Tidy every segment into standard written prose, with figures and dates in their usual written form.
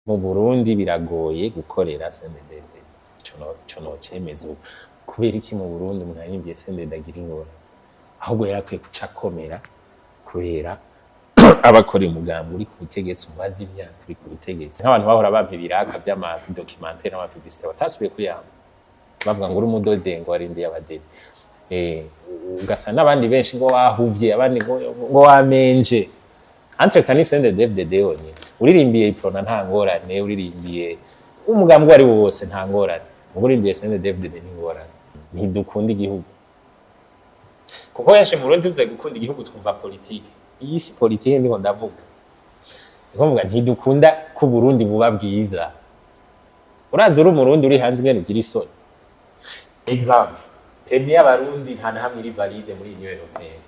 mu Burundi biragoye gukorera Cnddfdd ico no cemeza kubera iki mu Burundi umuntu Aririmbiye Cnddfdd agira ingora ahubwo yarakwiye kuca komera kubera abakora umugambi uri ku butegetsi umaze imyaka uri ku butegetsi nk'abantu bahora bampa ibiraka vy'ama documentaire n'ama publicité batasubiye kuyamba bavuga ngo uri umudode ngo Aririmbiye abadede ugasa n'abandi benshi ngo wahuvye abandi ngo wamenje Entretani Cnddfdd yonyene uririmbiye iprona nta ngorane uririmbiye umugambi wari wose nta ngorane uririmbiye Cnddfdd ni ngorane ntidukunda igihugu kuko yashe mu Burundi tuze gukunda igihugu twumva politike iyi si politike ndiko ndavuga ngovuga ntidukunda ku Burundi buba bwiza urazi uri umurundi uri hanze ngene ugira isoni example permis y'abarundi nta hamwe iri valide muri Union Européenne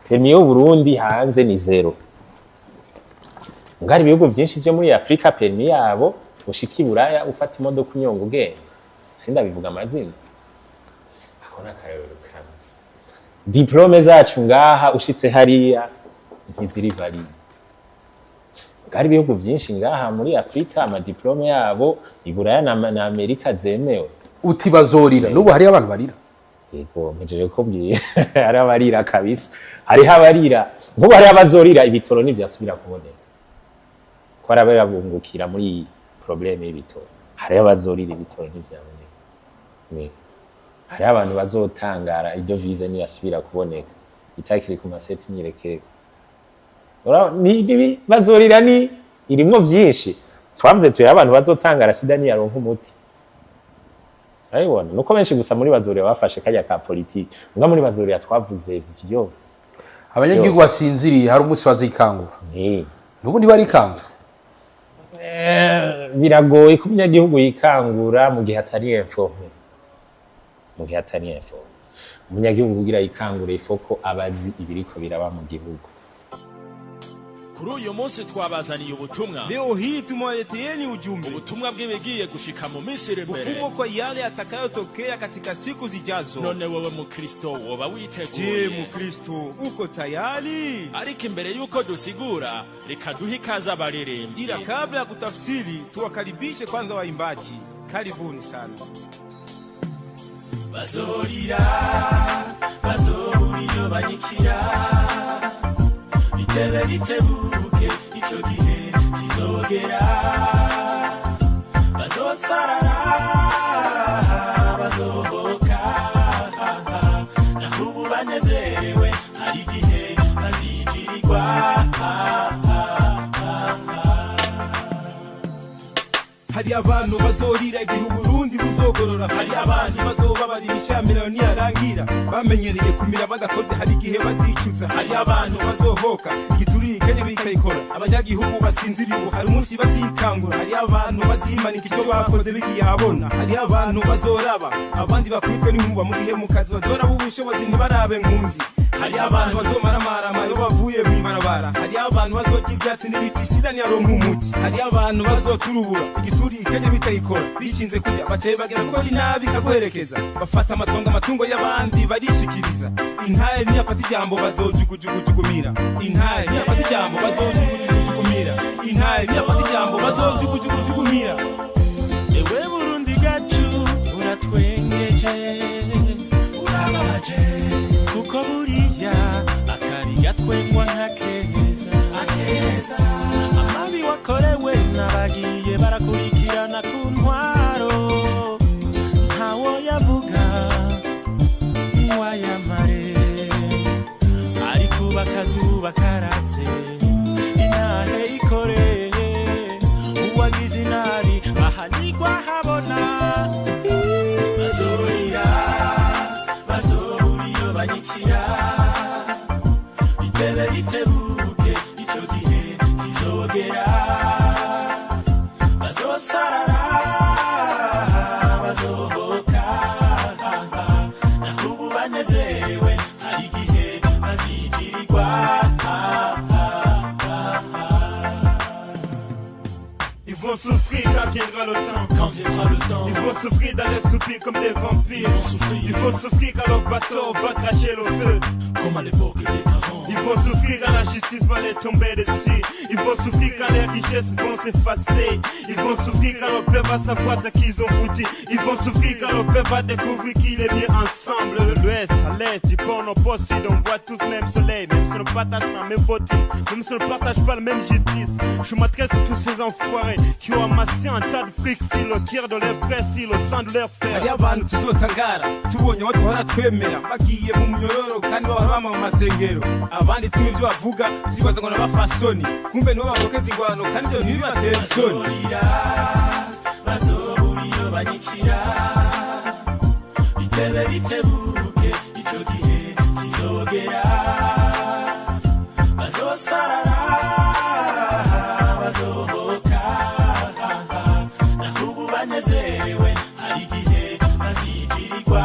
permis y'u Burundi hanze ni 0 ngari ibihugu vyinshi byo muri Afrika permis yabo ushiki Buraya ufata imodoka unyonga ugenda sinda bivuga amazina akona karero kana diplome zacu ngaha ushitse hariya ntiziri valide ngari ibihugu vyinshi ngaha muri Afrika ama diplome yabo iburaya na Amerika zemewe uti bazorira nubu hari abantu barira yego mpejeje kubwiye ari abarira kabisa hari abarira nkuba hari abazorira ibitoro n'ivyasubira kuboneka ko arabera bungukira muri problème y'ibitoro hari abazorira ibitoro n'ivyaboneka ne hari abantu bazotangara idovize ni yasubira kuboneka itakiri ku maseti myireke ora ni bazorira ni irimwo vyinshi twavuze tuye abantu bazotangara sida ni yaronka umuti ayibona nuko benshi gusa muri bazorira bafashe kajya ka politique nga muri bazorira twavuze vyose abanyagihugu basinziriye hari umunsi bazikangura nubundi bari kangura biragoye ko umunyagihugu yikangura mu gihe atari informé umunyagihugu kugira yikangure ifoko abazi ibiriko biraba mu gihugu. Kuri uyu munsi twabazaniye ubutumwa. Leo hii tumewaleteeni ujumbe. Ubutumwa bw'ibigiye gushika mu Misiri mbere. Ufumo kwa yale atakayotokea katika siku zijazo. None wewe Mukristo woba witeguye? Je, Mukristo uko tayari? Ariko imbere yuko dusigura reka duhe ikaze abaririmbyi. Ila kabla ya kutafsiri tuwakaribishe kwanza waimbaji. Karibuni sana. Bazorira banyikira bitebe bitebuke ico gihe kizogera bazosarara bazohoka nahubu banezerewe hari gihe bazijirirwa hari abantu bazorira igihe Burundi buzogorora hari abandi bazobabarira ishamirano niyarangira bamenyereye kumira badakoze hari gihe bazicuza hari abantu bazohoka igiturire kenye bikayikora abanyagihugu basinziriye hari umunsi bazikangura hari abantu bazimanika icyo bakoze bigiye habona hari abantu bazoraba abandi bakwitwe n'inkuba mu gihe mu kazi bazoraba ubushobozi ntibarabe nkunzi hari abantu bazomara marama bavuye mwibarabara hari abantu bazogira ibyatsi n'ibiti sida niyaronka umuti hari abantu bazoturubura igisuri kenye bitayikora bishinze kujya bacaye bagira ko ari nabi kaguherekeza bafata amatungo y'abandi barishikiriza intaye niyafata ijambo bazojugujugumira intaye niyafata ijambo bazojugujugumira intaye niyafata ijambo bazojugujugumira yewe Burundi gacu uratwengeje urababaje kuko buriya akari gatwengwa ntakeza amabi wakorewe n'abagiye barakurikirana ku ntwaro ntawo yavuga wayamare ariko bakazuba karatse intahe ikoreye uwagize inabi ahanigwa habona bazorira banyikira bitebe bitebuke ico gihe kizogera bazosarara bazohoka nahubu banezerewe hari gihe bazijirirwa Ils vont souffrir quand viendra le temps. Ils vont souffrir dans les soupirs comme des vampires. Ils vont souffrir quand leur bateau va cracher le feu. Comme à l'époque des dragons. Ils Ils vont souffrir quand la justice va les tomber dessus. Ils vont souffrir quand les richesses vont s'effacer. Ils vont souffrir quand le peuple va savoir ce qu'ils ont foutu. Ils vont souffrir quand le peuple va découvrir qu'il est bien ensemble. De l'ouest à l'est, du pôle au poste sud, on voit tous le même soleil. Même si on ne partage pas la même voiture, même si on ne partage pas la même justice. Je m'adresse à tous ces enfoirés qui ont amassé un tas de fric sur le cœur de leurs frères, sur le sang de leurs frères. Hari abantu tuzotangara tubonye aho duhora twemera bagiye mu myororo kandi bahora mu masengero abandi tumwe ibyo bavuga turibaza ngo n'abafasoni kumbe nibo babokeza ingwano kandi ibyo ntibibatera isoni bazoburiyo banyikira bitebe bitebuke ico gihe kizogera bazosarara bazohoka naho ubu banezerewe hari igihe bazigirirwa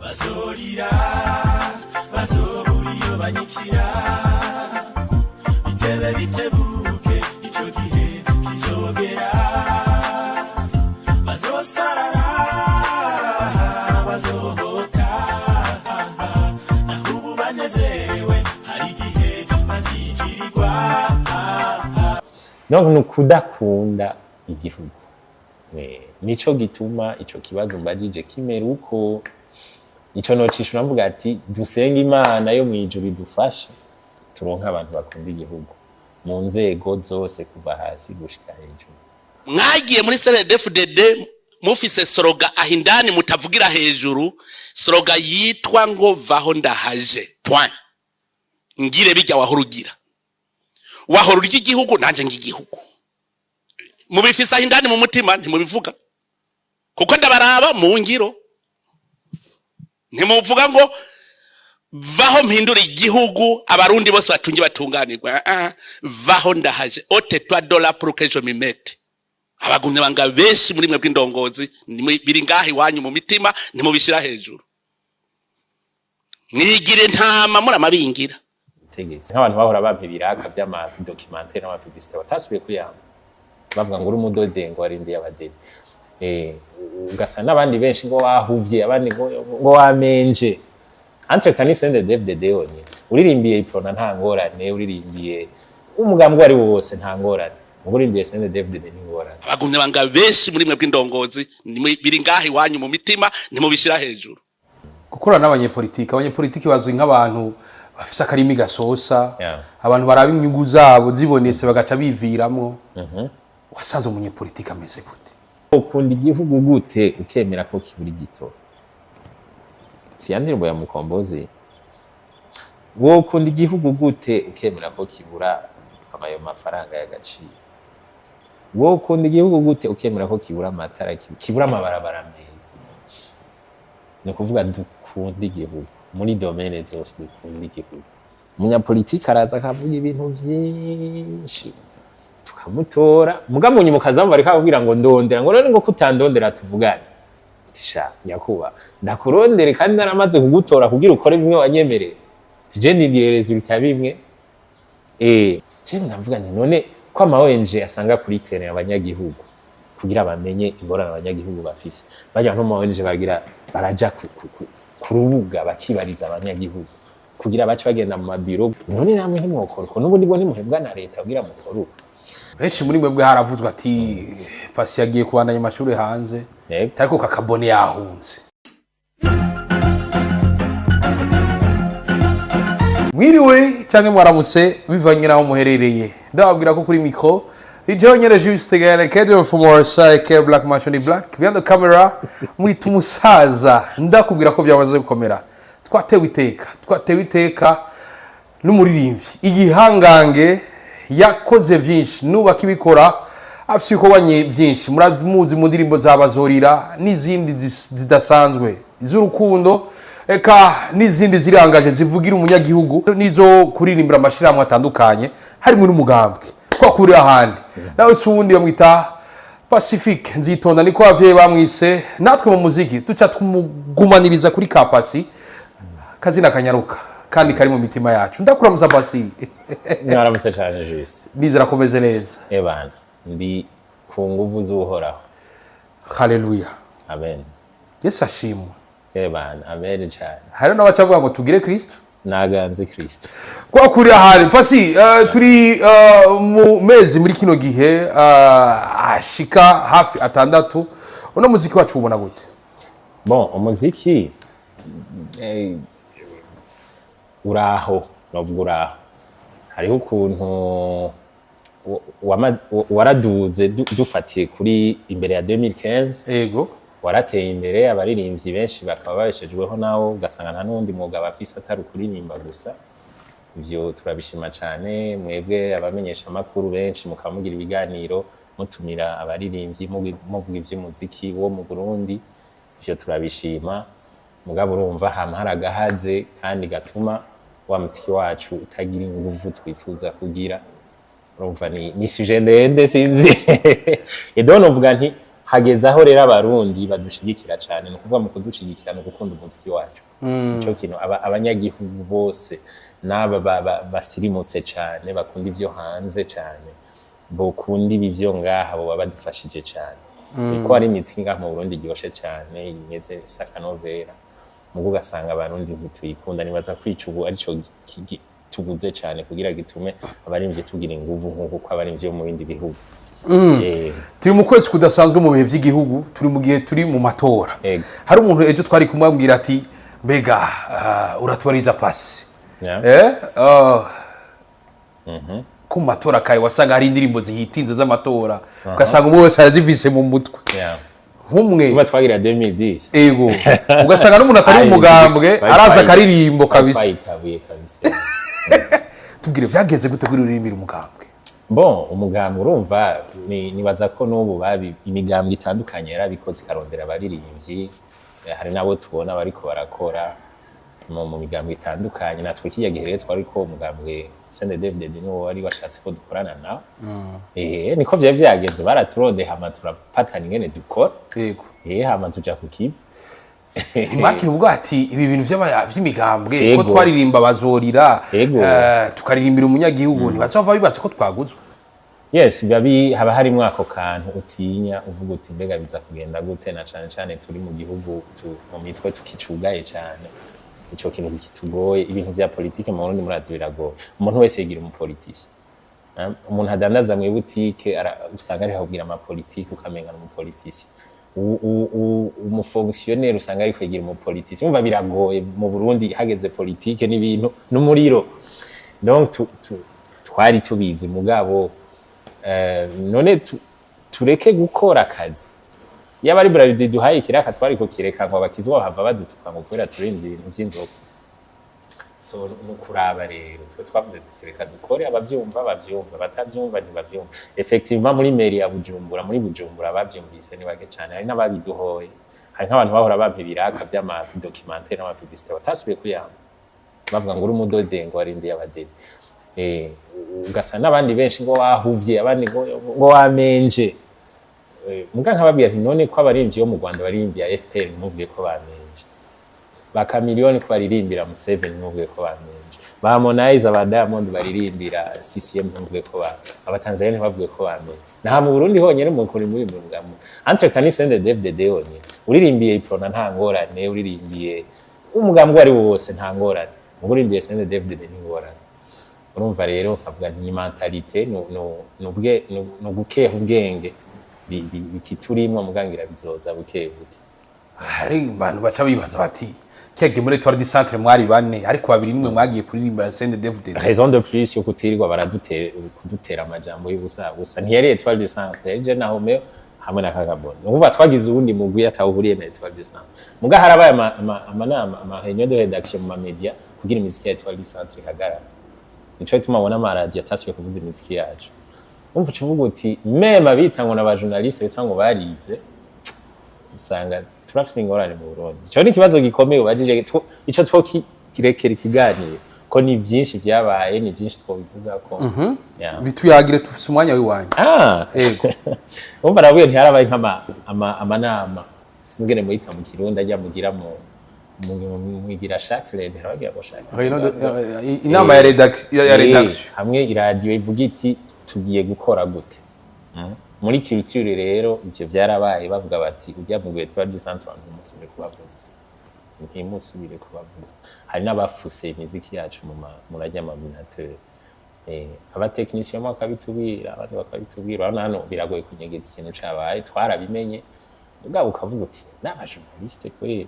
bazorira bazoburiyo banyikira bitebe bitebuke ico gihe kizogera bazosarara bazohoka naho ubu banezerewe hari igihe bazigirirwa. Donc nukudakunda igihugu nico gituma ico kibazo mbajije kimera uko ico nocishura mvuga ati dusenga Imana yo mwijuru idufasha turonka abantu bakunda igihugu mu nzego zose kuva hasi gushika hejuru. Mwagiye muri CNDD-FDD mufise slogan ahindani mutavugira hejuru, slogan yitwa ngo vaho ndahaje point. Ngire bijya wahurugira wahorurya igihugu nanje ngigihugu mubifisa ahindani mu mutima ntimubivuga kuko ndabaraba mu ngiro ntimuvuga ngo vaho mpindura igihugu abarundi bose batungi batunganirwa vaho ndahaje otetwa dollar pour que je me mette abagumye banga benshi muri mwe bw'indongozi biri ngahi wanyu mu mitima ntimubishira hejuru mwigire ntama muri amabingira tegetse nk'abantu bahora bampa ibiraka by'ama documentaire n'ama publicité batasubiye kuyamba bavuga ngo uri umudode ngo Aririmbiye abadede ugasa n'abandi benshi ngo wahuvye abandi ngo wamenje entre tani CNDD-FDD onye uririmbiye iprona nta ngorane uririmbiye umugambwe ari wose nta ngorane uririmbiye CNDD-FDD ni ngorane abagumye banga benshi muri mwe bw'indongozi biri ngahi wanyu mu mitima ntimubishira hejuru gukora abanyepolitiki bazwi nk'abantu bafise akarimi gasosa abantu baraba inyungu zabo zibonetse bagaca biviramo wasanze umunyepolitiki ameze gute ukunda igihugu gute ukemera ko kiburi gito si yandirimbo ya Mukombozi wo ukunda igihugu gute ukemera ko kibura amayo mafaranga y'agaciro wo ukunda igihugu gute ukemera ko kibura amatara kibura amabarabara meza ni kuvuga dukunda igihugu muri domaine zose dukunda igihugu umunyapolitiki araza akavuga ibintu byinshi tukamutora mugamunye mukazamu bari kabwira ngo ndondera ngo none ngo kutandondera tuvugane tisha nyakuba ndakurondere kandi naramaze kugutora kugira ukore bimwe wanyemereye tije ndindire resultat bimwe je ndavuga nti none ko ama ONG asanga kuri terrain abanyagihugu kugira bamenye ingorane abanyagihugu bafise bajya no ma ONG bagira baraja ku rubuga bakibariza abanyagihugu kugira bace bagenda mu mabiro none namwe ntimwokora ko nubundi bwo ntimuhebwa na leta kugira mukora benshi muri mwebwe haravuzwe ati Fasi yagiye kubandanya amashuri hanze ariko kakabone yahunze mwiriwe cyangwa mwaramutse bivanye naho muherereye ndababwira ko kuri micro Ry'abarundi juste gale cadre for more sake black machine black behind the camera mwita umusaza ndakubwira ko byamaze gukomera twatewe iteka n'umuririmbyi igihangange yakoze byinshi nubaka ibikora afite ibikorwa byinshi muramuzi mu ndirimbo zabazorira n'izindi zidasanzwe iz'urukundo eka n'izindi zirangaje zivugira umunyagihugu nizo kuririmbira amashirahamwe atandukanye harimo n'umugambwe kwa kuri ahandi nawe sundi bamwita Pacifique nzitonda niko avye bamwise natwe mu muziki tuca tumugumaniriza kuri kapasi kazina kanyaruka kandi kari mu mitima yacu ndakuramuza Pasi mwaramutse cyane juste bizera komeze neza ebana ndi ku nguvu z'uhoraho haleluya amen Yesu ashimwe bana amere cyane hari n'abacavuga ngo tugire Kristo naganze Kristo kwa kuri ahari fasi turi mu mezi muri kino gihe ashika hafi atandatu uno muziki wacu ubona gute bon umuziki uraho novuga uraho hariho ukuntu waraduze dufatiye kuri imbere ya 2015 yego warateye imbere abaririmbyi benshi bakaba babeshejweho nawo ugasanga nta n'undi mwuga bafise atari kuririmba gusa ivyo turabishima cyane mwebwe abamenyesha amakuru benshi mukamugira ibiganiro mutumira abaririmbyi muvuga ivy'umuziki wo mu Burundi ivyo turabishima mugabo urumva hamwe haragahaze kandi gatuma wa muziki wacu utagira inguvu twifuza kugira urumva ni sujet ndende sinzi edono uvuga nti hageze aho rero abarundi badushigikira cyane no kuvuga mu kudushigikira no gukunda umuziki wacu ico kintu abanyagihugu bose naba basirimutse cyane bakunda ivyo hanze cyane bokunda ibivyo ngaha bo badufashije cyane ko ari imiziki ngaha mu Burundi gyoshe cyane imeze ifisa kanovera mugo ugasanga abarundi ntituyikunda nibaza kwica ubu arico tuguze cyane kugira gitume abarimvye tugira inguvu nkuko abarimvye mu bindi bihugu turi mu kwezi kudasanzwe mu bihe by'igihugu turi mu gihe turi mu matora hari umuntu ejo twari kumubwira ati mbega uratubariza pasi ku matora kare wasanga hari indirimbo zihitinze z'amatora ugasanga umwe wese arazivise mu mutwe nk'umwe uba twagira 2010 ego ugasanga n'umuntu atari umugambwe araza akaririmbo kabisa tubwire vyageze gute kuri uririmbira umugambwe bon umugambwe urumva nibaza ko n'ubu babi imigambwe itandukanye yarabikoze karondera abaririmbyi hari nabo tubona bariko barakora mu migambwe itandukanye natwe kiya gihe twari ko umugambwe Cnddfdd no wari washatse ko dukorana nawe niko vyageze baraturode hama turapatana ingene dukora yego hama tuja ku kivi Makiri ubwo ati ibi bintu vy'imigambwe ko twaririmba bazorira tukaririmbira umunyagihugu ntibazova bibaza ko twaguzwe yes babi haba hari mwako kantu utinya uvuga uti mbega biza kugenda gute na cyane turi mu gihugu mu mitwe tukicugaye cyane ico kintu kitugoye ibintu vya politike mu Burundi murazi biragoye umuntu wese yigira umupolitisi umuntu adandaza mu butike usanga ari habwira ama politike ukamenga umupolitisi umufonctionnaire usanga ari kwegira umupolitisi umva biragoye mu Burundi hageze politike n'ibintu n'umuriro donc twari tubizi mugabo none tureke gukora akazi yaba ari Bralirwa duhaye ikiraka twari ko kireka ngo abakizwa hava badutuka ngo kubera turinzi ibintu by'inzoga so nukuraba rero twavuze tureka dukore abavyumva batavyumva ntibavyumva effectivement muri mairie ya Bujumbura muri Bujumbura bavyumvise ni bage cyane hari n'ababiduhoye hari nk'abantu bahora bampa ibiraka vy'ama documentaire n'ama publicité batasubiye kuyamba bavuga ngo uri umudode ngo Aririmbiye abadede ugasa n'abandi benshi ngo wahuvye abandi ngo wamenje muga nkababwira nti none ko abaririmbyi bo mu Rwanda baririmbiye FPR muvuge ko bamenje baka miliyoni ko baririmbira mu 7 muvuge ko bamenje ba Harmonize aba Diamond baririmbira CCM muvuge ko abatanzania ntibavuge ko bamenje naha mu Burundi honyene mu kuri muri mugamo Entretani Cnddfdd honyene uririmbiye iprona nta ngorane uririmbiye umugambwe ari wose nta ngorane uririmbiye Cnddfdd ni ngorane urumva rero kavuga ni mentalite no gukeha ubwenge bikiturimwa mugangira bizoza buke hari abantu baca bibaza bati kege muri Etoile du Centre mwari bane ariko babiri nimwe mwagiye kuririmba Cnddfdd raison de plus yo kutirirwa kudutera amajambo y'ubusa gusa ntiyari Etoile du Centre yaje na Homeo hamwe na Kagabon nuvuga twagize ubundi mugwi atawuhuriye na Etoile du Centre muga harabaye amanama ama réunion de rédaction mu media kugira imiziki ya Etoile du Centre ihagarara nico tumabona ama radio atasuye kuvuza imiziki yacu umva uvuga uti mema bitangwa na bajournaliste bitango barize usanga turafise ingorane mu Burundi cyo ni kibazo gikomeye ubajije ico twokirekera ikiganiro ko ni byinshi byabaye ni byinshi twobivuga ko bituyagire tufise umwanya wiwanye yego umva nabuye ntiharabaye nk'ama amanama sinzigene muhita mu Kirundi ajya mugira mu mwigira Shakred harabagira ngo Shakred inama ya redaction hamwe iradio ivuga iti tugiye gukora gute muri culture rero ivyo byarabaye bavuga bati ujya mu Etoile du Centre abantu musubire kubavuza ntimusubire kubavuza hari n'abafuse imiziki yacu mu rajya amabinateur abatekinisiye bakabitubwira abandi bakabitubwira hano biragoye kunyegeza ikintu cabaye twarabimenye ubwo ukavuga uti n'abajournaliste kuri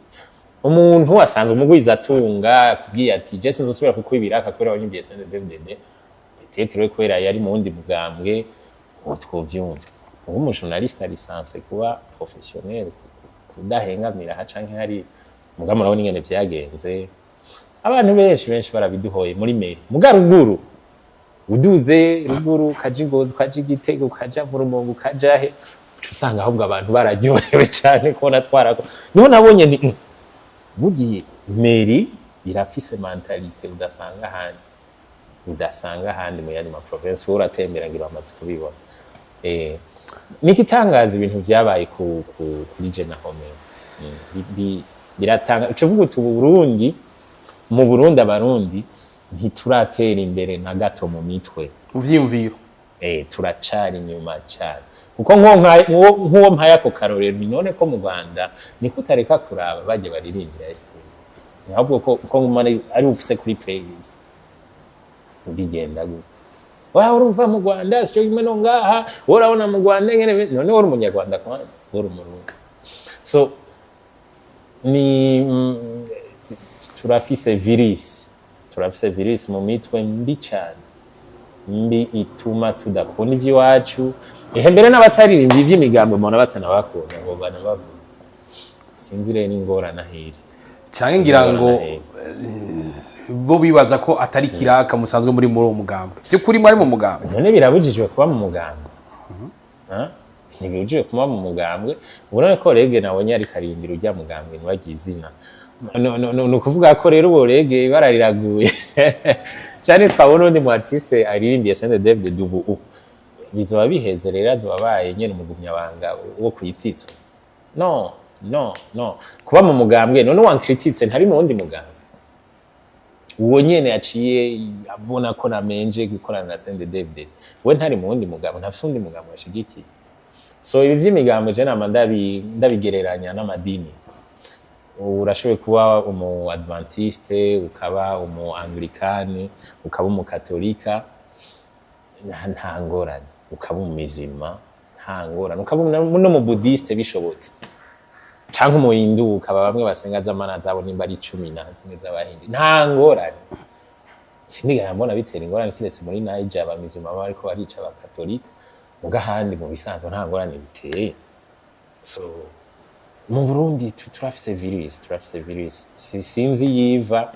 umuntu wasanze umugwiza atunga kubwiye ati je sinzosubira kukwibira akakorera Aririmbiye Cnddfdd peut-être kwera yari mu wundi mugambwe twovyumva ubu umujournaliste lisanse kuba professionnel kudahengamira canke hari mugabo murabona ingene vyagenze abantu benshi barabiduhoye muri meri mugaruguru uduze ruguru kaja Ingozi kaja Igitego kaja mu Rumonge kaja he usanga ahubwo abantu bararyohewe cyane kubona twarako niho nabonye ni bugiye meri irafise mentalite udasanga handi mu yandi ma province uratembera ngira amazi kubibona nikitangaza ibintu vyabaye kuri Jena Home biratanga ucuvuga uti mu Burundi abarundi ntituratera imbere na gato mu mitwe uvyimviro turacari nyuma cyane kuko nk'uwo mpaya ko karorero none ko mu Rwanda niko utareka kuraba baje baririmbira FPR ntabwo ko ari ufise kuri playlist bigenda gute wa urumva mu Rwanda sio imwe no ngaha urabona mu Rwanda ngene none uri umunyarwanda kwanza uri umurundi so ni turafise virus mu mitwe mbi cyane mbi ituma tudakunda ivy'iwacu mbere n'abataririmba ivy'imigambo mbona batanabakunda ngo banabavuze sinzire n'ingorana hiri canke ngira ngo bo bibaza ko atari kiraka musanzwe muri uwo mugambwe cyo kuri mwari mu mugambwe none birabujijwe kuba mu mugambwe ntibujijwe kuba mu mugambwe ubona ko rege nabonye ari karimbira ujya mugambwe ntibagiye izina no kuvuga ko rero ubo rege barariraguye cyane twabona undi mu artiste Aririmbiye Cnddfdd ubu bizoba biheze rero azobabaye nyene umugumyabanga wo kwitsitso no kuba mu mugambwe none wankrititse ntari mu wundi mugambwe uwo nyene yaciye abona ko namenje gukorana na Cnddfdd we ntari mu wundi mugambwe ntafise undi mugambwe washigikiye so ibi vy'imigambwe je nama ndabigereranya n'amadini urashoboye kuba umu adventiste ukaba umu anglikane ukaba umu katolika nta ngorane ukaba umuzima nta ngorane ukaba no mu buddhiste bishobotse canke mu hindu ukaba bamwe basenga zamana zabo nimba ari 10 na zimwe z'abahindi nta ngorane sinigera mbona bitera ingorane kiretse muri Niger abamizima bariko barica abakatolika mugahandi mu bisanzwe nta ngorane biteye so mu Burundi turafise virus sinzi yiva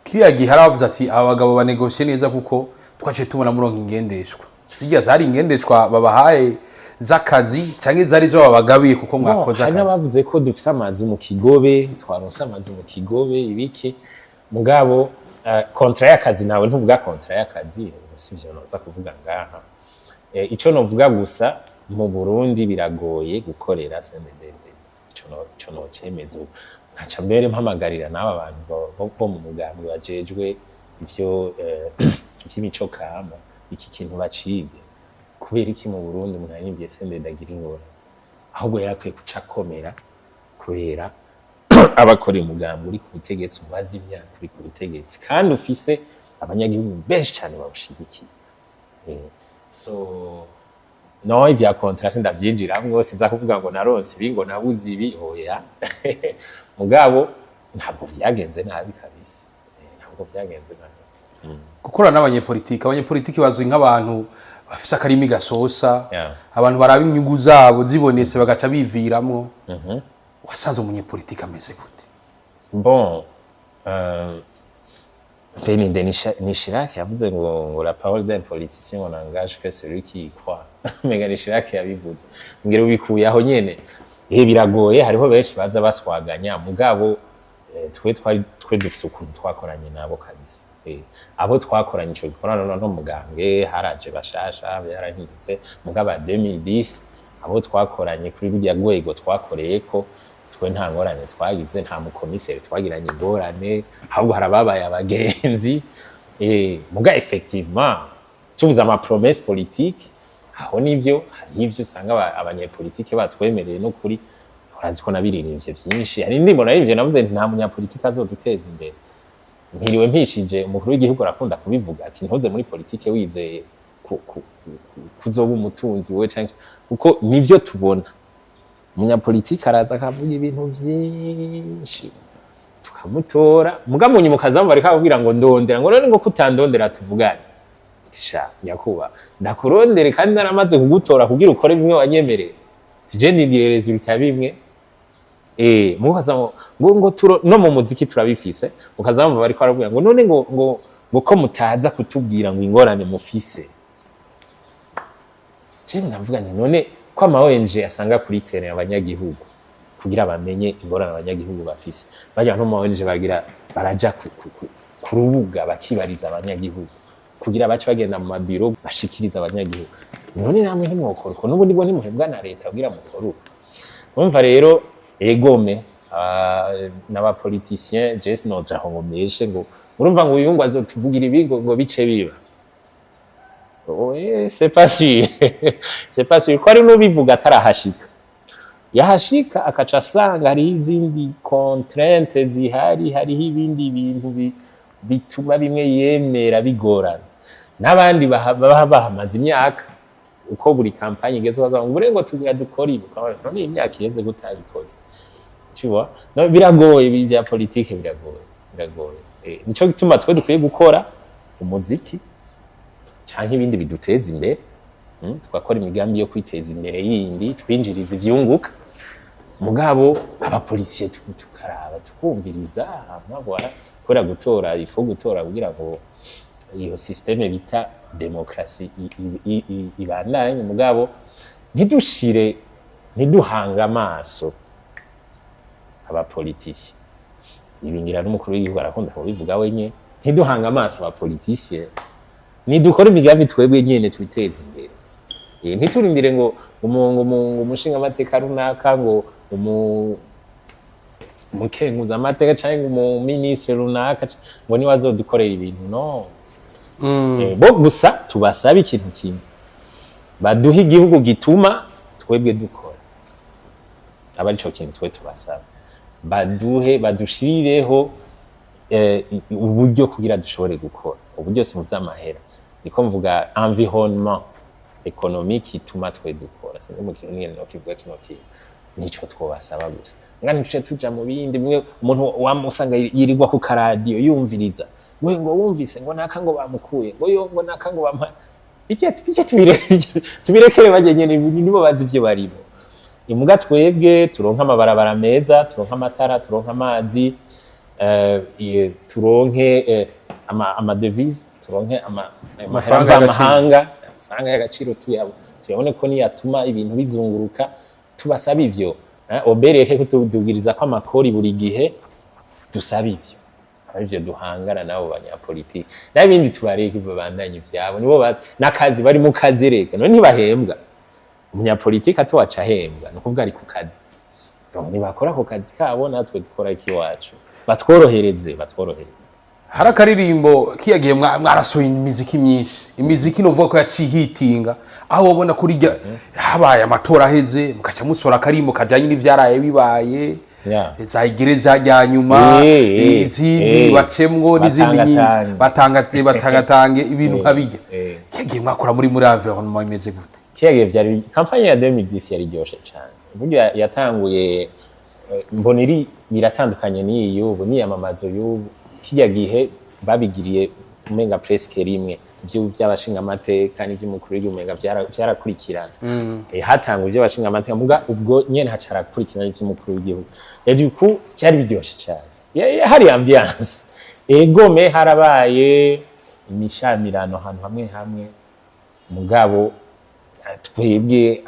kiya giharavuze ati abagabo banegotiye neza kuko twaciye tubona murongo ingendeshwa zijya zari ingendeshwa babahaye zakazi cyangwa zari zo babagabiye kuko mwakoze akazi bavuze ko dufise amazi mu Kigobe twaronse amazi mu Kigobe ibiki mugabo kontra y'akazi nawe ntuvuga kontra y'akazi sivyo noza kuvuga ngaha ico novuga gusa mu Burundi biragoye gukorera Cnddfdd ico no cemeza nkaca mbere mpamagarira n'aba bantu bo mu mugambwe bajejwe ivyo vy'imico kama iki kintu bacibye kubera iki mu Burundi umuntu Aririmbiye Cnddfdd agira ingorane ahubwo yarakwiye kuca komera kubera abakorera umugambwe uri ku butegetsi umaze imyaka uri ku butegetsi kandi ufise abanyagihugu benshi cyane babushigikiye so no ivya contrast ndavyinjiramwo sinza kuvuga ngo naronse ibi ngo nabuze ibi oya mugabo ntabwo vyagenze nabi kabisa ntabwo vyagenze nabi gukora n'abanyepolitiki bazwi nk'abantu bafise akarimi gasosa abantu baraba inyungu zabo zibonetse bagaca biviramwo wasanze umunyepolitiki ameze gute bon Penny Chirac yavuze ngo la parole d'un politicien on engage que celui qui y croit. Mega Chirac yabivuze. Ngero ubikuye aho nyene. Biragoye hariho benshi baza baswaganya mugabo twe dufise ukuntu twakoranye nabo kabisa. Abo twakoranye ico gikorana no mugambwe haraje bashasha yarahindutse mugabo 2010 abo twakoranye kuri burya rwego twakoreyeko twe nta ngorane twagize nta mukomiseri twagiranye ingorane ahubwo harababaye abagenzi muga effectivement tuvuze ama promesse politique aho nivyo hari ivyo usanga abanyepolitike batwemereye no kuri urazi ko nabiririmbye byinshi hari indirimbo naririmbye navuze nta munyapolitike azoduteza imbere nkiriwe mpishije umukuru w'igihugu arakunda kubivuga ati ntuze muri politike wizeye kuzoba umutunzi wowe canke kuko nivyo tubona umunyapolitike araza akavuga ibintu byinshi tukamutora muga mu nyuma kazamva ariko ababwira ngo ndondera ngo none ngo kutandondera tuvugane tisha nyakuba ndakurondere kandi naramaze kugutora kugira ukore bimwe wanyemereye tije ndindire resultat bimwe mukazamo ngo no mu muziki turabifise mukazamva bariko aravuga ngo none ngo ko mutaza kutubwira ngo ingorane mufise je ndavuga none ko ama ONG asanga kuri terrain abanyagihugu kugira bamenye ingorane abanyagihugu bafise bajya no mu ONG bagira baraja ku rubuga bakibariza abanyagihugu kugira bace bagenda mu mabiro bashikiriza abanyagihugu none namwe ntimwokora uko n'ubundi bwo ntimuhebwa na leta kugira mukora uko umva rero egome n'abapoliticien Jesse noja ho ngomeshe ngo urumva ngo uyungwa azotuvugira ibigo ngo bice biba oye c'est pas sûr c'est pas sûr ko ari no bivuga atarahashika yahashika akaca asanga hari izindi contraintes zihari hariho ibindi bintu bituma bimwe yemera bigorana n'abandi bahamaze imyaka uko buri kampanye igeze bazanga ngo tugira dukora ibi none imyaka igeze gutabikoze cyuwa no biragoye bya politique biragoye nico gituma twe dukwiye gukora umuziki canke ibindi biduteza imbere twakora imigambi yo kwiteza imbere yindi twinjiriza ivyunguka mugabo abapolisiye tukaraba tukumviriza amabora kora gutora ifo gutora kugira ngo iyo systeme bita demokrasi ibandanye mugabo ntiduhanga amaso abapolitisi ibingira n'umukuru w'igihugu arakunda kubivuga wenye ntiduhanga amaso abapolitisi nidukora imigambi twebwe nyene twiteza imbere ntiturindire ngo umushinga amateka runaka ngo umukenguza amateka cyangwa umuministre runaka ngo niwe azodukorera ibintu no bo gusa tubasaba ikintu kimwe baduha igihugu gituma twebwe dukora aba arico kintu twe tubasaba badushirireho uburyo kugira dushobore gukora uburyo si muzamahera niko mvuga environnement économique ituma twe dukora sinde mu kintu nyene no kivuga kino kintu nico twobasaba gusa ngani tuce tuja mu bindi mwe umuntu wamusanga yirirwa ku karadio yumviriza ngo wumvise ngo naka ngo bamukuye ngo naka ngo bampa bike tubirekere bagenye nibo bazi ivyo barimo imuga twebwe turonka amabarabara meza turonka amatara turonka amazi turonke ama devise turonke amafaranga y'amahanga amafaranga y'agaciro tuyabone ko niyatuma ibintu bizunguruka tubasaba ivyo obereke kutudugiriza ko amakori buri gihe dusaba ivyo arivyo duhangana nabo banyapolitiki n'ibindi tubareke babandanye ivyabo nibo bazi nakazi bari mu kazi reka none ntibahembwa umunyapolitiki atowaca ahembwa no kuvuga ari ku kazi ntibakora ku kazi kabo natwe dukora ikiwacu batworohereze hari akaririmbo kiyagiye mwarasohoye imiziki myinshi imiziki novuga ko yacihitinga aho wabona kuri habaye amatora aheze mukaca musora akarimbo kajanye n'ivyaraye bibaye zayigereza rya nyuma izindi bacemwo n'izindi nyinshi batangatange ibintu nkabijya kiyagiye mwakora muri environnement imeze gute kiyagiye vyari campagne ya 2010 yari ryoshe cyane buryo yatanguye mboneri biratandukanye n'iyo ubu niyamamazo y'ubu kijya gihe babigiriye umenga presque rimwe by'abashinga amateka n'ivy'umukuru w'igihugu byarakurikirana hatangwa iby'abashinga amateka muga ubwo nyene hacarakurikirana ivy'umukuru w'igihugu eduku cyari biryoshe cyane hari ambiance egome harabaye imishamirano ahantu hamwe mugabo twebwe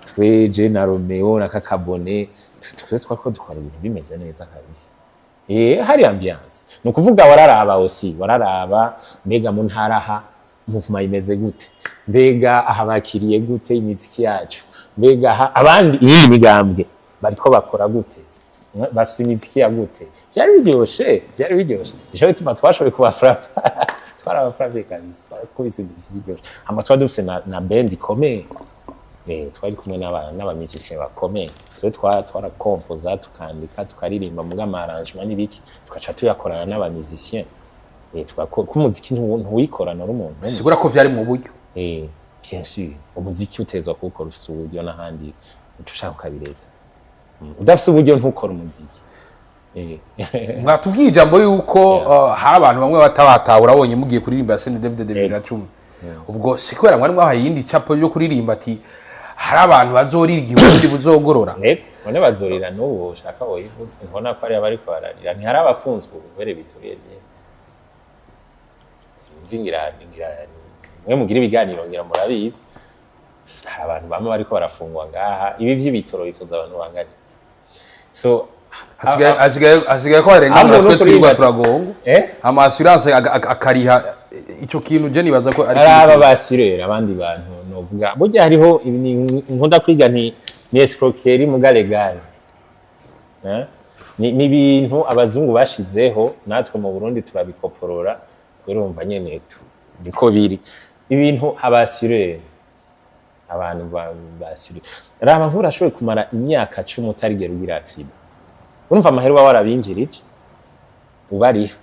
tweje na Romeo na Kakabone twako dukora ibintu bimeze neza kabisa hari ambiance no kuvuga wararaba mbega mu ntaraha movement imeze gute mbega ahabakiriye gute imiziki yacu mbega abandi iyi migambwe bariko bakora gute bafise imiziki ya gute byari biryoshe isho bituma twashoboye kubafrapa twara abafrapa kabisa twakubise imiziki biryoshe amatwa dufise na band ikomeye twari kumwe n'abamizisien bakomeye twe twarakompoza tukandika tukaririmba mu arrangement n'ibiki tukaca tuyakorana n'abamizisien kumuziki ntuwikorana n'umuntu sigura ko vyari mu buryo bien sûr umuziki utezwa kuwukora ufise uburyo n'ahandi ushaka ukabireka udafise uburyo ntukora umuziki mwatubwiye ijambo yuko hari abantu bamwe batabatahura abonye mugiye kuririmba Cnddfdd 2010 ubwo si kubera mwari mwahaye yindi capo yo kuririmba ati hari abantu bazorira igihugu buzogorora none bazorira n'ubu ushaka woyivuze nkona ko ari abari kwararira ntihari abafunzwe ububere bituriye bye sinzingira mwe mugira ibiganiro ngira murabizi hari abantu bamwe bariko barafungwa ngaha ibi vy'ibitoro bifuza abantu bangana so asigaye ko barenga natwe twirirwa turagongo ama assurance akariha ico kintu je nibaza ko ari aba basirera abandi bantu novuga burya hariho nkunda kwiga ni escroquerie muga legal ni ibintu abazungu bashizeho natwe mu Burundi turabikoporora urumva nyene niko biri ibintu abasirera abantu basirera raba nkura ashoboye kumara imyaka 10 utarigera ugira accident urumva amahera warabinjirije ubariha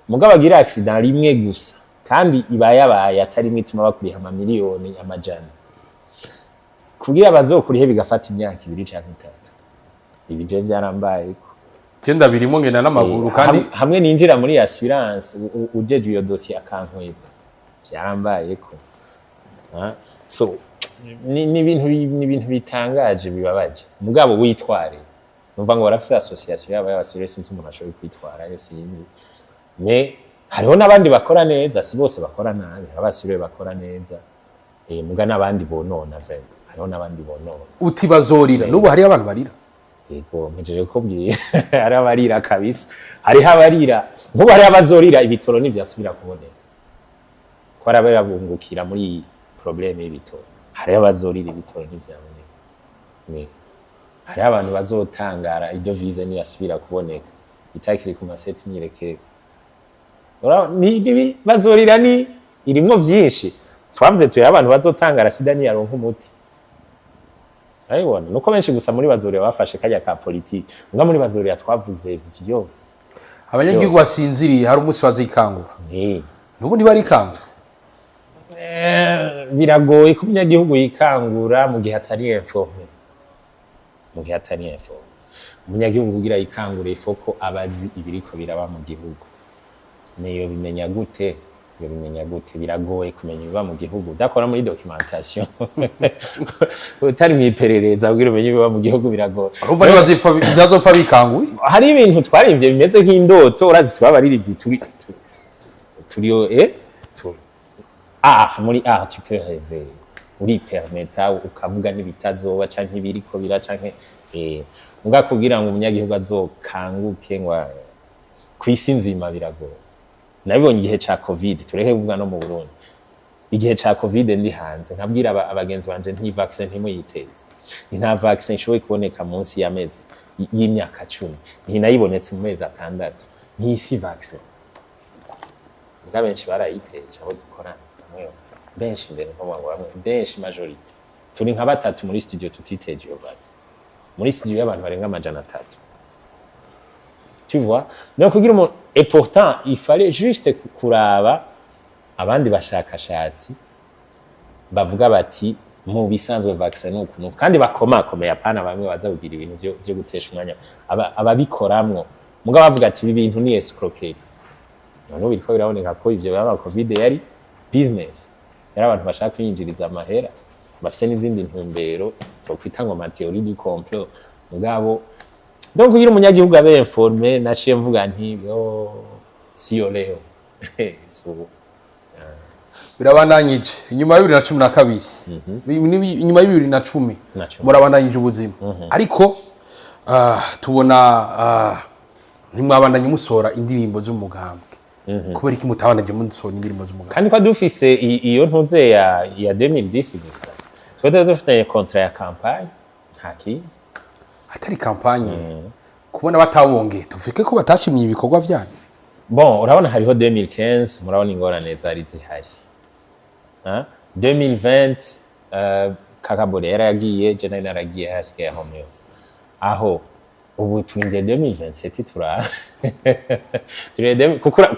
mugabo agira accident rimwe gusa kandi ibayabaye atari imwe ituma bakuriha amamiliyoni amajana kugira bazokurihe bigafata imyaka 2 cyangwa 3 ibije byarambaye ko cyenda birimo ngena n'amaguru kandi hamwe ninjira muri assurance ujeje iyo dossier akankweba byarambaye ko so ni ibintu bitangaje bibabaje mugabo witware numva ngo barafise association yaba y'abasirere sinzi umuntu ashobora kwitwara yo sinzi ne hariho nabandi bakora neza si bose bakora nabi abasirere bakora neza muga nabandi bonona vraiment hariho nabandi bonona uti bazorira nubu hari abantu barira yego mpejeje kubwiye hari abarira kabisa hari abarira nkuba hari abazorira ibitoro n'ivyasubira kuboneka ko arababungukira muri problème y'ibitoro hari abazorira ibitoro n'ivyaboneka hari abantu bazotangara ibyo vize niyasubira kuboneka itakiri ku maseti myirekere ni bazorira ni irimwo vyinshi twavuze tuye abantu bazotangara sida ni yaronka umuti ayibona nuko benshi gusa muri bazorira bafashe kajya ka politiki nga muri bazorira twavuze vyose abanyagihugu basinziriye hari umunsi bazikangura nubu ni bari kangura biragoye ko umunyagihugu yikangura mu gihe atari informe umunyagihugu kugira yikangure ifoko abazi ibiriko biraba mu gihugu niyo bimenya gute biragoye kumenya ibiba mu gihugu udakora muri documentation utari mu iperereza kugira umenye ibiba mu gihugu biragoye urumva ntibazopfa bikanguye hari ibintu twarivye bimeze nk'indoto urazi twabaririvye turiyo muri tu peux rêver uri permeta ukavuga n'ibitazoba canke ibiriko bira canke muga kugira ngo umunyagihugu azokanguke ngo kwisi nzima biragoye nabibonye igihe ca covid tureke kuvuga no mu Burundi igihe ca covid ndi hanze nkabwira abagenzi banje nti vaccine ntimuyiteze nta vaccine shoboye kuboneka munsi y'amezi y'imyaka 10 ntinayibonetse mu mezi 6 ntisi vaccine muga benshi barayiteje aho dukorana benshi mbere nko bamwe benshi majority turi nka batatu muri studio tutiteje iyo vaccine muri studio y'abantu barenga amajana 3 tu vois donc kugira umuntu et pourtant il fallait juste kuraba abandi bashakashatsi bavuga bati mu bisanzwe vaccine ukuntu kandi bakomakomeye apana bamwe baza kugira ibintu byo gutesha umwanya ababikoramwo mugabo bavuga ati ibi bintu ni escroquerie none biriko biraboneka ko ivyo baba covid yari business yari abantu bashaka kwinjiriza amahera bafise n'izindi ntumbero twokwita ngo théorie du complot mugabo donc kugira umunyagihugu abe informé naciye mvuga nti siyo leo so birabandanyije inyuma ya 2012 inyuma ya 2010 murabandanyije ubuzima ariko tubona ntimwabandanye musora indirimbo z'umugambwe kubera iki mutabandanye musora indirimbo z'umugambwe kandi kwa dufise iyo ntuze ya 2010 gusa twete dufite contrat ya campagne haki atari campagne kubona batabonge tufike ko batashimye ibikorwa byanyu bon urabona hariho 2015 murabona ingorane zari zihari 2020 kakabore yaragiye je nari naragiye hasigaye aho mwe aho ubu twinje 2027 turede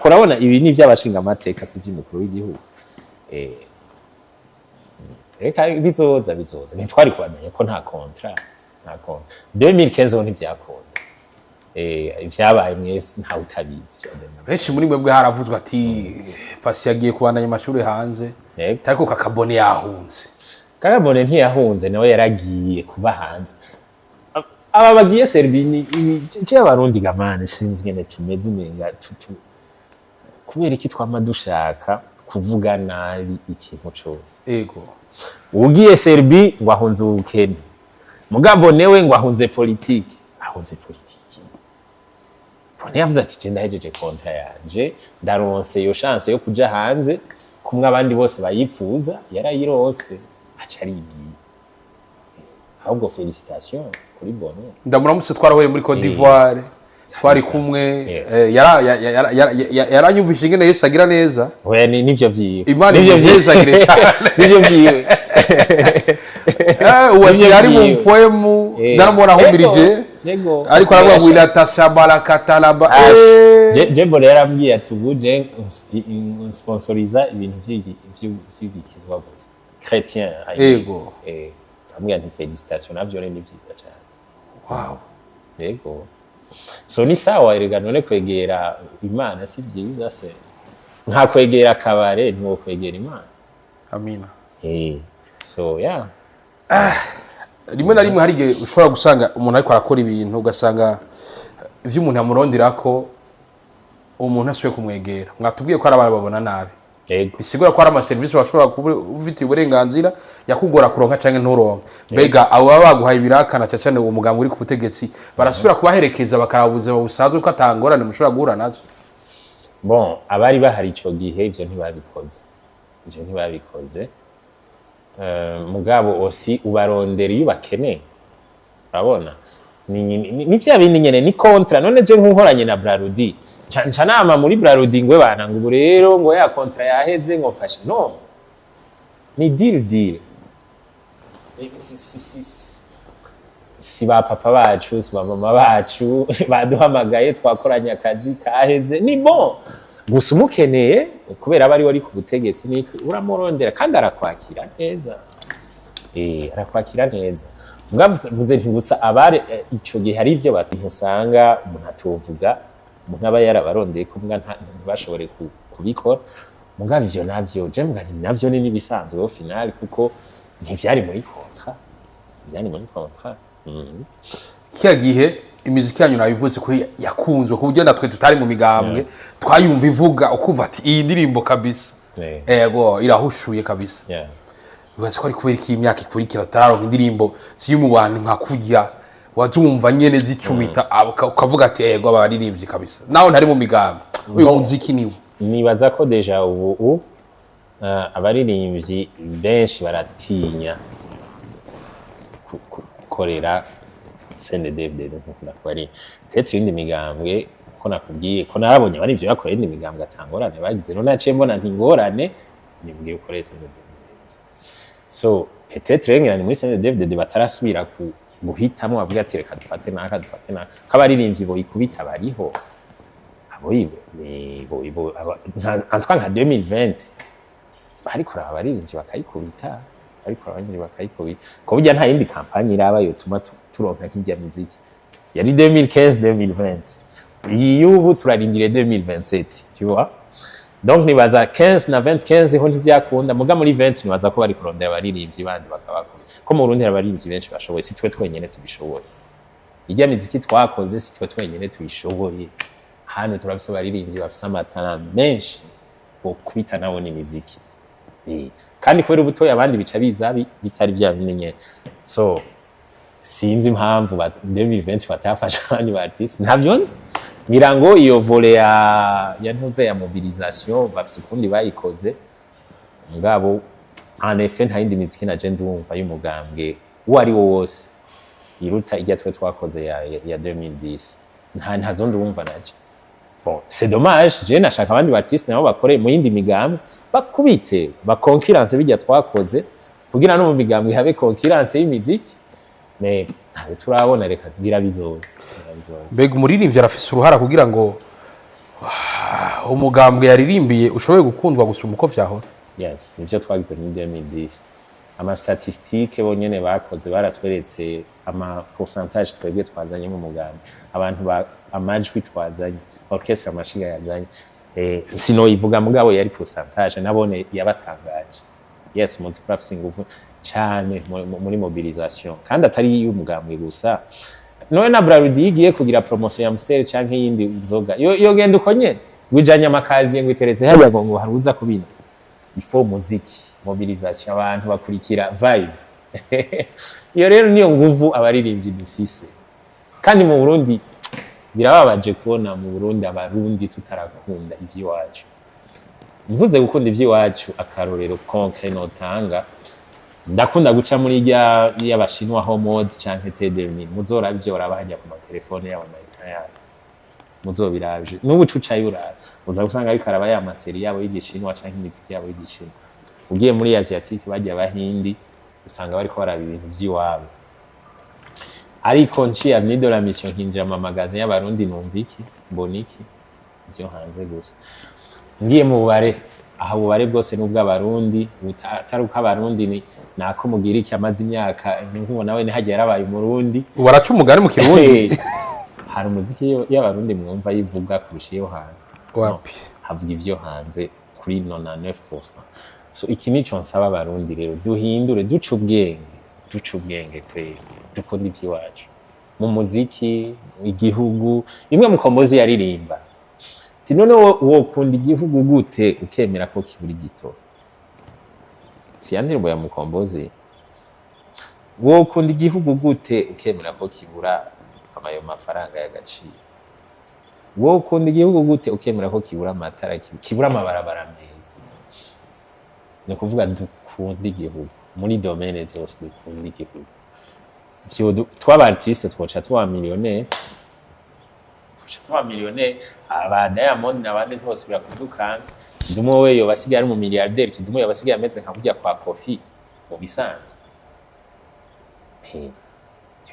kurabona ibi ni by'abashinga amateka si by'umukuru w'igihugu reka bizoza ntitwari kubandanya ko nta contrat 2015 ntibyakunda ibyabaye mwese nta utabizi benshi muri mwebwe haravuzwe ati Pasi yagiye kubandanya amashuri hanze ariko kakabone yahunze kakabone ntiyahunze nawe yaragiye kuba hanze aba bagiye Serbini cy'abarundi gamane sinzi ngene tumeze umenga kubera iki twama dushaka kuvuga nabi ikintu cyose ego ugiye Serbi ngo ahunze ubukene mugabo newe ngo ahunze politiki Bone yavuze ati je ndahejeje kontra yanje ndaronse yo chance yo kuja hanze kumwe abandi bose bayifuza yarayirose acarigiye ahubwo félicitations kuri Bone ndamuramutse twarahoye muri Côte d'Ivoire twari kumwe yaranyumvisha ingene Yesu agira neza oya nivyo vyiwe Imana ivyezagire cyane nivyo vyiwe uwasi yari mu poemu ndaramubona ahumirije ariko aravuga ngo ilatashabala katalaba je Bone yarambwiye ati ubuje sponsoriza ibintu by'ibikizwa gusa chrétien ego ambwiye nti félicitations navyo ni byiza cyane wow ego so ni sawa erega none kwegera Imana si byiza se nka kwegera kabare ntuwo kwegera Imana amina so yeah rimwe na rimwe hari igihe ushobora gusanga umuntu ariko arakora ibintu ugasanga ivyo umuntu yamurondera ko umuntu asubiye kumwegera mwatubwiye ko ari abantu babona nabi bisigura ko ari amaserivisi bashobora kuba ufite uburenganzira yakugora kuronka canke nturonka mbega abo baba baguhaye ibirakana cyane uwo muganga uri ku butegetsi barasubira kubaherekeza bakabuza busanzwe ko atangorane mushobora guhura nazo bon abari bahari ico gihe ivyo ntibabikoze mugabo osi ubarondera iyo bakeneye urabona ni vya bindi nyene ni kontra none je nkunkoranye na Brarudi nca nama muri Brarudi ngwe bana ngo rero ngo ya kontra yaheze ngo fasha no ni deal si ba papa bacu si ba mama bacu baduhamagaye twakoranye akazi kaheze ni bon gusa umukeneye kubera abari wari ku butegetsi ni uramurondera kandi arakwakira neza arakwakira neza mwavuze nti gusa abare ico gihe hari ivyo batusanga umuntu atuvuga umuntu aba yarabarondeye ko mbwa ntibashobore kubikora mugabo ivyo navyo je mbwa navyo ni bisanzwe au final kuko ntivyari muri kontra kiya gihe imiziki yanyu nabivuze ko yakunzwe ku buryo natwe tutari mu migambwe twayumva ivuga ukumva ati iyi ndirimbo kabisa ego irahushuye kabisa bibaze ko ari kubera iki imyaka ikurikira tararonka indirimbo ziri mu bantu nka kurya wazumva nyene zicumita ukavuga ati ego abaririmbyi kabisa naho ntari mu migambwe uyu muziki niwe nibaza ko deja ubu abaririmbyi benshi baratinya korera Cnddfdd nkunda kwari tete indi migambwe ko nakubwiye ko narabonye bari ivyo bakora indi migambwe atangorane bagize no naciye mbona ntingorane nibwiye ukoreye Cnddfdd so peut-être ngira ni muri Cnddfdd batarasubira guhitamo bavuga ati reka dufate naka kabaririmbyi bo ikubita bariho abo ibo antwa nka 2020 bari kuraba abaririmbyi bakayikubita ariko abanyiri bakayikubita ko burya nta yindi kampanye iraba yotuma turonka kijya muziki yari 2015 2020 yubu turarindire 2027 tu vois donc nibaza 15 na 25 ho ntibyakunda muga muri 20 nibaza ko bari kurondera abaririmbyi bandi bakabakora ko mu Burundi abaririmbyi benshi bashoboye si twe twenyene tubishoboye ijya muziki twakoze si twe twenyene tubishoboye hano turabise abaririmbyi bafise amatana menshi bo kubita nabo ni muziki kandi kubera ubutoya abandi bica biza bitari bya binenye so sinzi impamvu 2020 batafasha abandi artiste ntabyo nzi ngira ngo iyo volley ya ntuze ya mobilisation bafise ukundi bayikoze ngabo en effet nta yindi miziki na je ndumva y'umugambwe wari wo wose iruta ijya twe twakoze ya 2010 ntazo ndumva naje bon c'est dommage je nashaka abandi artiste nabo bakore mu yindi migambwe bakubite ba concurrence bijya twakoze kugira no mu migambwe habe concurrence y'imiziki mais ntabwo turabona reka tugira bizoze. Mbega umuririmbyi arafise uruhara kugira ngo umugambwe yaririmbiye ushoboye gukundwa gusuma uko vyahora? Yes, nivyo twagize muri 2010. Ama statistique bonyene bakoze baratweretse ama pourcentage twebwe twazanye mu mugambi, abantu amajwi twazanye, orchestre amashiga yazanye, sino ivuga mugabo yari pourcentage nabone yabatangaje. Yes, muziki urafise ingufu cyane muri mobilisation, kandi atari y'umugambi gusa. Noye na Brarudi yigiye kugira promotion ya Amstel canke yindi nzoga yo genda uko nyene wijanye amakazi ngo itereze hariya ngo haruza kubina. Ifo muziki, mobilisation, abantu bakurikira vibe. Iyo rero niyo nguvu abaririmbyi dufise. Kandi mu Burundi birababaje kubona mu Burundi abarundi tutarakunda ivy'iwacu. Mvuze gukunda ivy'iwacu akarorero concret notanga, ndakunda guca muri y'abashinwa ho mode canke TD1000 muzoravyora bahajya ku matelefone yabo Amerika yabo muzobiravye n'ubu cuca yura uza gusanga ariko araba ya maseri yabo y'igishinwa canke imiziki yabo y'igishinwa. Ugiye muri Asiatique bajya bahindi usanga bariko baraba ibintu vy'iwabo. Ariko nciye avenue de la mission kinjira mu magasin y'abarundi numviki mboniki byo hanze gusa. Ngiye mu bubare aha bubare bwose n'ubwo abarundi ataruka abarundi ni nako mugira iki amazi imyaka nk'uwo nawe ni hagiye yarabaye umurundi baraca umugani mu kirundi. Hari umuziki y'abarundi mwumva yivuga kurusha iyo hanze wapi havuga ivyo hanze kuri 99%. So iki nico nsaba abarundi rero duhindure duca ubwenge kweli dukunda ivy'iwacu mu muziki igihugu. Imwe mu kombozi yaririmba ati none wokunda igihugu gute ukemera ko kiburi gito. Si yandirimbo ya mukombozi wokunda igihugu gute ukemera ko kibura amayo mafaranga y'agaciro. Wokunda igihugu gute ukemera ko kibura amatara kibura amabarabara meza. Ni kuvuga dukunda igihugu muri domaine zose dukunda igihugu. Twaba artiste twoca tuba millionaire aba Diamond n'abandi bose birakudukana. Ndumwe weyo basigaye ari mu milliardaire, kidumwe yabasigaye ameze nka kujya kwa Kofi mu bisanzwe.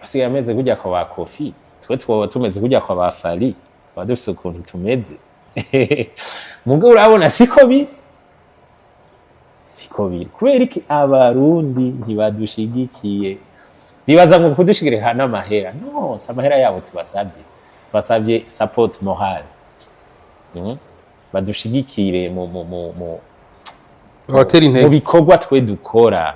Basigaye ameze kujya kwa Kofi, twe tumeze kujya kwa bafali, twa dufise ukuntu tumeze. Mugabo urabona siko biri kubera iki abarundi ntibadushigikiye. Bibaza ngo kudushigire hana amahera. No, samahera yabo tubasabye support moral. Badushigikire mu bikorwa twe dukora,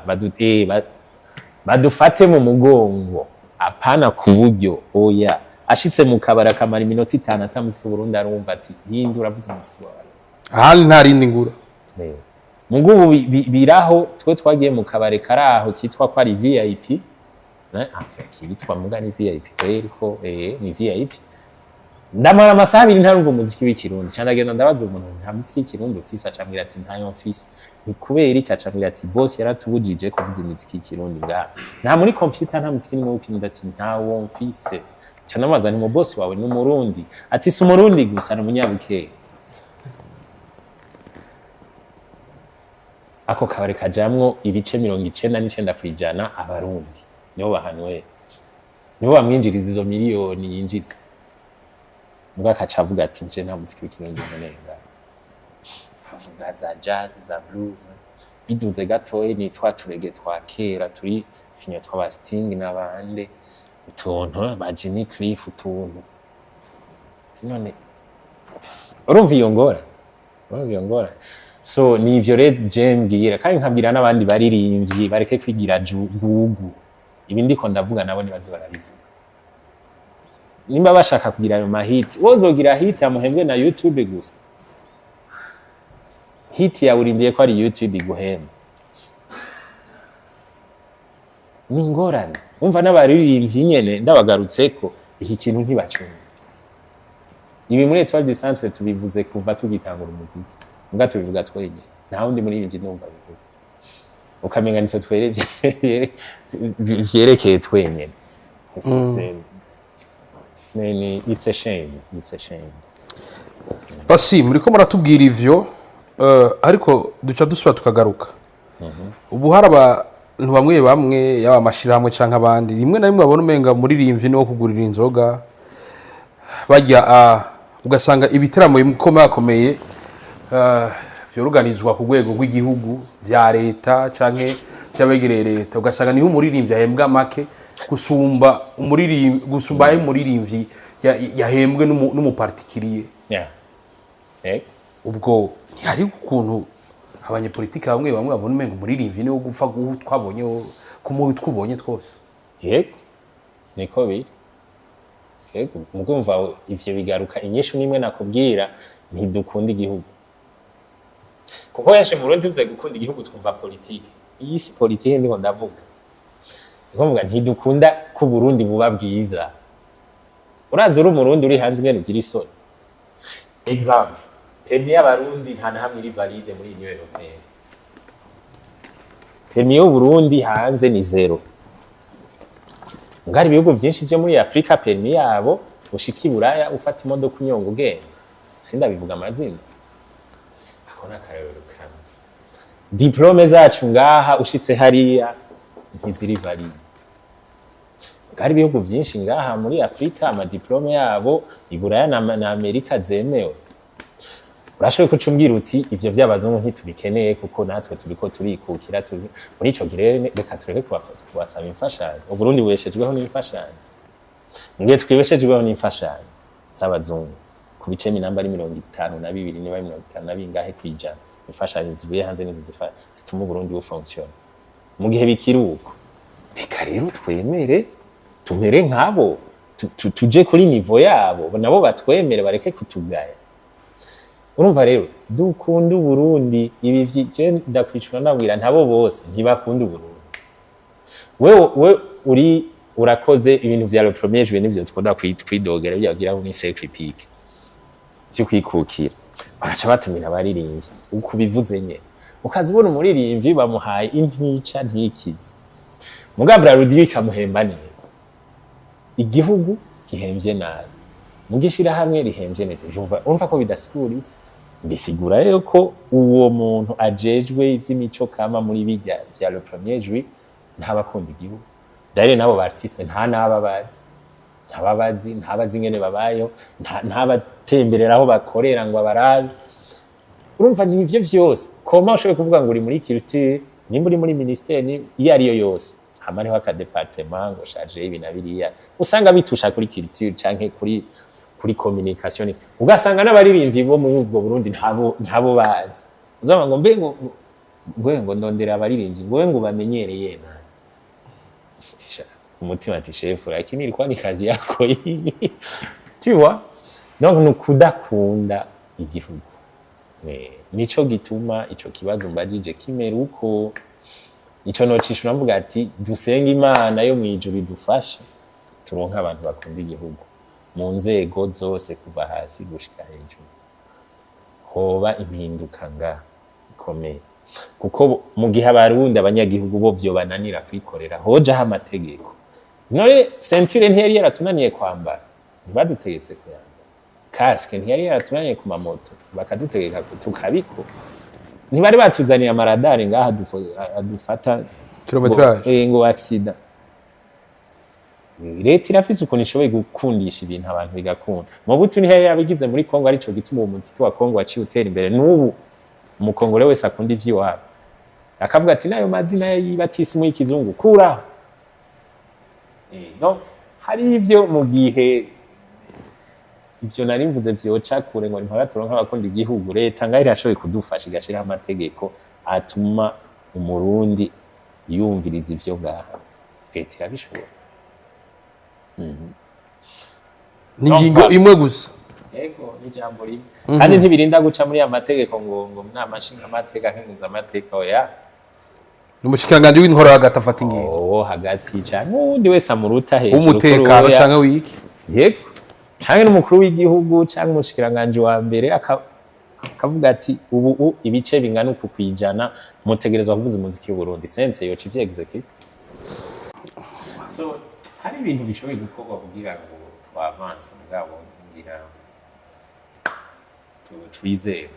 badufate mu mugongo apana ku buryo oya ashitse mu kabara kamara iminota 5 atamuzika Burundi arumva ati hindura avuze umuziki wawe ahandi ntarindi ngura. Mugubu biraho twe twagiye mu kabare karaho kitwa ko ari VIP. Enfin kitwa mugani VIP kweli ko ni VIP. Ndamara amasaha 2 ntarumva umuziki w'ikirundi cyandagenda ndabaza umuntu nta muziki w'ikirundi ufise acambira ati ntayo mfise. Ni kubera iki acambira ati boss yaratubujije kuvuza imiziki w'ikirundi nga nta muri computer nta muziki ni mu upinda ati ntawo mfise. Cyanabaza ni mu boss wawe ni umurundi ati si umurundi gusa n'umunyabuke. Ako kabare kajamwo ibice 99% kwijana abarundi nibo bahanwe nibo bamwinjiriza izo miliyoni yinjiza. Mbwa kacavuga ati nje nta muziki w'ikirundi nkenenga. Havuga za jazz za blues biduze gatoye ni twaturege twa kera turi finyo twaba Sting n'abande utuntu ba Jimmy Cliff utuntu. Sinone urumva iyo ngora. So ni ivyo rero jembwira kandi nkabwira n'abandi baririmbyi bareke kwigira gugu. Ibi ndiko ndavuga nabo nibaze barabivuga. Nimba bashaka kugira ayo mahit wozogira hit amuhembwe na YouTube gusa. Hit ya urindiye ko ari YouTube iguhemba. Ni ngorane. Umva n'abaririmbyi nyene ndabagarutseko iki kintu ntibacunga. Ibi muri Etoile du Centre tubivuze kuva tugitangura umuziki. Mbwa tubivuga twenyene. Nta wundi muririmbyi numva bivuga. Ukamenga nitwe twerebye vyerekeye twenyene. It's a shame. Basi muriko muratubwira ivyo ariko duca dusubira tukagaruka. Ubu haraba bamwe bamwe yaba amashirahamwe canke abandi rimwe na rimwe babona umenga umuririmbyi no kugurira inzoga bajya ugasanga ibiteramo bikomakomeye vyoruganizwa ku rwego rw'igihugu vya leta canke cy'abegereye leta ugasanga niho umuririmbyi ahembwa make gusumba umuririmbyi yahembwe n'umupartikiriye ubwo hari ukuntu abanyepolitiki bamwe babona umenga umuririmbyi niwo gupfa twabonye ku mubi twubonye twose yego niko biri yego mugumva ivyo bigaruka inyishu nimwe nakubwira ntidukunda igihugu kuko yashe mu Burundi tuze gukunda igihugu twumva politiki iyi si politiki ndiko ndavuga ngombwa ntidukunda ko Burundi buba bwiza urazi uri umurundi uri hanze ngene ugira isoni example permis y'abarundi nta nahamwe iri valide muri Union Européenne permis y'u Burundi hanze ni zero ngari ibihugu byinshi byo muri Afrika permis yabo ushiki buraya ufata imodoka unyonga ugenda sindabivuga amazina akona karero kana diplome zacu ngaha ushitse hariya ntiziri valide ngari ibihugu byinshi ngaha muri Afrika ama diplome yabo iburaya na Amerika zemewe urashoboye kucumbwira uti ivyo vy'abazungu ntitubikeneye kuko natwe turiko turikukira muri ico girere reka tureke kubasaba imfashanyo Uburundi bubeshejweho n'imfashanyo ngiye twibeshejweho n'imfashanyo z'abazungu ku bice minamba ari 52 niba 50 bingahe kwijana imfashanyo zivuye hanze nizo zituma Uburundi bufonction mu gihe bikiruko reka rero twemere tumere nkabo tuje kuri niveau yabo nabo batwemere bareke kutugaya urumva rero dukunda Burundi ibi vyije ndakwicura nabwira ntabo bose ntibakunda Burundi wewe urakoze ibintu vya le premier juillet nivyo tukunda kwidogera byagira muri cercle peak cyo kwikukira bagaca batumira abaririmbyi uko bivuze nye ukazibona umuririmbyi bamuhaye intica ntikize mugabra Rudi kamuhemba neza igihugu gihemvye nabi mugishira hamwe rihemvye neza urumva ko bidasikuritse bisigura rero ko uwo muntu ajejwe ivy'imico kama muri bijya vya le premier juillet ntabakunda igihugu dare nabo artiste ntababazi ngene babayo ntabatemberera aho bakorera ngo abarabe urumva ni ivyo vyose koma ushoboye kuvuga ngo uri muri culture nimba uri muri ministère iyo ariyo yose hama niho aka département ngo charge ibi na biriya usanga bitusha kuri culture canke kuri communication ugasanga n'abaririmbyi bo muri ubwo Burundi ntabo bazi uzaba ngo mbe ngo ndondera abaririmbyi ngo bamenyereye na umutima ati chef lakini ilikuwa ni kazi yako hii tu vois donc nukudakunda igihugu nico gituma ico kibazo mbajije kimeruko ico nocisha navuga ati dusenga Imana yo mwijuru idufasha turonka abantu bakunda igihugu mu nzego zose kuva hasi gushika hejuru hoba impinduka ikomeye kuko mu gihe abarundi abanyagihugu bo vyo bananira kwikorera hoja ha amategeko none ceinture ntiyari yaratunaniye kwambara ntibadutegetse kuyambara casque ntiyari yaratunaniye ku mamoto bakadutegeka tukabiko ntibari batuzaniye amaradari ngaha adufata kilometrage ngo accident leta irafise ukuntu ishoboye gukundisha ibintu abantu bigakunda mu butu ntiyari yabigize muri Kongo arico gituma umuziki wa Kongo waciye utera imbere n'ubu umukongole wese akunda ivy'iwabo akavuga ati nayo mazina y'ibatisimwe y'ikizungu kura no hari ivyo mu gihe ivyo nari mvuze vyoca kure ngo ntara turonka abakunda igihugu leta ngaho irashoboye kudufasha igashira amategeko atuma umurundi yumviriza ivyo ngaha leta irabishobora ningingo imwe gusa yego ni jambo rimwe kandi ntibirinda guca muri amategeko ngo namashinga amateka nkenguza amateka oya n'umushikanganje w'intwaro hagati afata ingingo hagati cyane n'undi wese amuruta hejuru umutekano canke wiki yego canke n'umukuru w'igihugu canke umushikanganje wa mbere akavuga ati ubu ibice bingana uku kwijana mutegerezwa kuvuza umuziki w'u Burundi sense yoca ivyo execute so hari ibintu bishoboye gukorwa kugira ngo twavanse mugabo ngira twizere